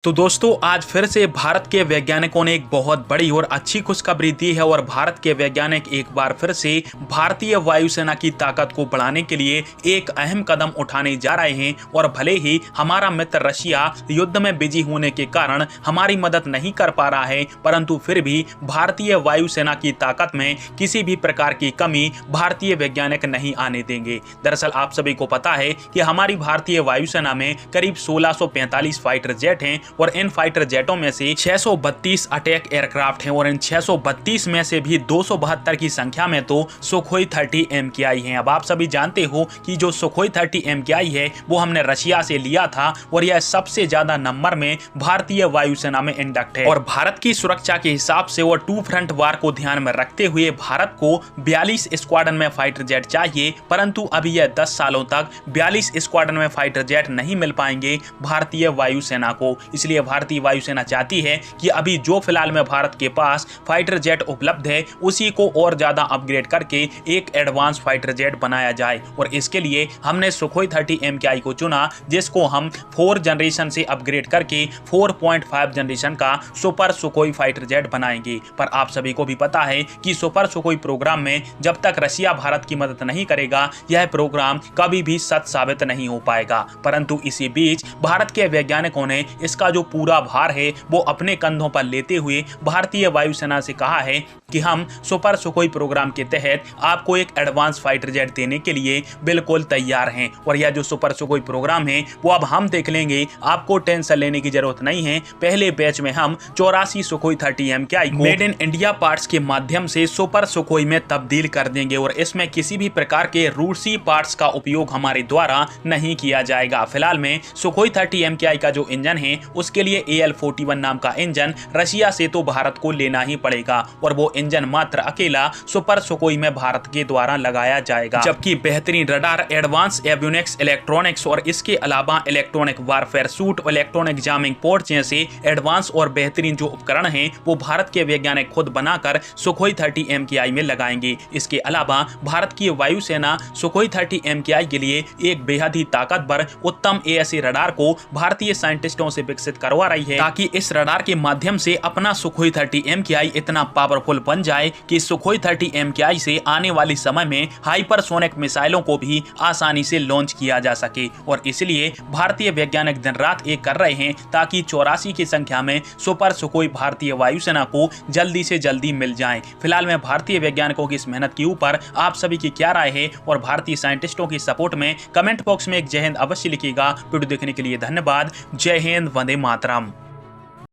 तो दोस्तों आज फिर से भारत के वैज्ञानिकों ने एक बहुत बड़ी और अच्छी खुशखबरी दी है और भारत के वैज्ञानिक एक बार फिर से भारतीय वायुसेना की ताकत को बढ़ाने के लिए एक अहम कदम उठाने जा रहे हैं। और भले ही हमारा मित्र रशिया युद्ध में बिजी होने के कारण हमारी मदद नहीं कर पा रहा है, परंतु फिर भी भारतीय वायुसेना की ताकत में किसी भी प्रकार की कमी भारतीय वैज्ञानिक नहीं आने देंगे। दरअसल आप सभी को पता है कि हमारी भारतीय वायुसेना में करीब 1645 फाइटर जेट हैं और इन फाइटर जेटों में से 632 अटैक एयरक्राफ्ट हैं और इन 632 में से भी 272 की संख्या में तो सुखोई 30 MKI हैं। अब आप सभी जानते हो कि जो सुखोई 30 MKI है वो हमने रशिया से लिया था और यह सबसे ज्यादा नंबर में भारतीय वायुसेना में इंडक्ट है। और भारत की सुरक्षा के हिसाब से और टू फ्रंट वार को ध्यान में रखते हुए भारत को 42 स्क्वाड्रन में फाइटर जेट चाहिए, परंतु अभी यह 10 सालों तक 42 स्क्वाड्रन में फाइटर जेट नहीं मिल पाएंगे भारतीय वायुसेना को। इसलिए भारतीय वायुसेना चाहती है कि अभी जो फिलहाल में भारत के पास फाइटर जेट उपलब्ध है उसी को और ज्यादा अपग्रेड करके एक एडवांस फाइटर जेट बनाया जाए। और इसके लिए हमने सुखोई 30 MKI को चुना, जिसको हम 4 जनरेशन से अपग्रेड करके 4.5 जनरेशन का सुपर सुखोई फाइटर जेट बनाएंगे। पर आप सभी को भी पता है कि सुपर सुखोई प्रोग्राम में जब तक रशिया भारत की मदद नहीं करेगा यह प्रोग्राम कभी भी सच साबित नहीं हो पाएगा। परंतु इसी बीच भारत के वैज्ञानिकों ने इसका जो पूरा भार है वो अपने कंधों पर लेते हुए भारतीय वायुसेना से कहा है कि हम सुपर सुखोई प्रोग्राम के तहत आपको एक एडवांस फाइटर जेट देने के लिए बिल्कुल तैयार हैं। और यह जो सुपर सुखोई प्रोग्राम है वो अब हम देख लेंगे, आपको टेंशन लेने की जरूरत नहीं है। पहले बैच में हम 84 Sukhoi 30 MKI made in India parts के माध्यम से सुपर सुखोई में तब्दील कर देंगे और इसमें किसी भी प्रकार के रूसी पार्ट्स का उपयोग हमारे द्वारा नहीं किया जाएगा। फिलहाल में सुखोई 30 MKI का जो इंजन है उसके लिए AL-41 नाम का इंजन रशिया से तो भारत को लेना ही पड़ेगा और वो इंजन मात्र अकेला सुपर सुखोई में भारत के द्वारा लगाया जाएगा। जबकि बेहतरीन रडार, एडवांस एवियोनिक्स इलेक्ट्रॉनिक्स और इसके अलावा electronic warfare suit, electronic jamming port जैसे एडवांस और बेहतरीन जो उपकरण हैं वो भारत के वैज्ञानिक खुद बनाकर सुखोई 30 MKI में लगाएंगे। इसके अलावा भारत की वायुसेना सुखोई 30 MKI के लिए एक बेहद ही ताकतवर उत्तम AESA रडार को भारतीय साइंटिस्टों से विकसित करवा रही है, ताकि इस रडार के माध्यम से अपना सुखोई 30 MKI इतना पावरफुल बन जाए कि सुखोई 30 MKI से आने वाले समय में हाइपरसोनिक मिसाइलों को भी आसानी से लॉन्च किया जा सके। और इसलिए भारतीय वैज्ञानिक दिन रात एक कर रहे हैं ताकि 84 की संख्या में सुपर सुखोई भारतीय वायुसेना को जल्दी से जल्दी मिल जाएं। फिलहाल में भारतीय वैज्ञानिकों की इस मेहनत के ऊपर आप सभी की क्या राय है और भारतीय साइंटिस्टों की सपोर्ट में कमेंट बॉक्स में एक जय हिंद अवश्य लिखिएगा। वीडियो देखने के लिए धन्यवाद। जय हिंद, वंदे मातरम।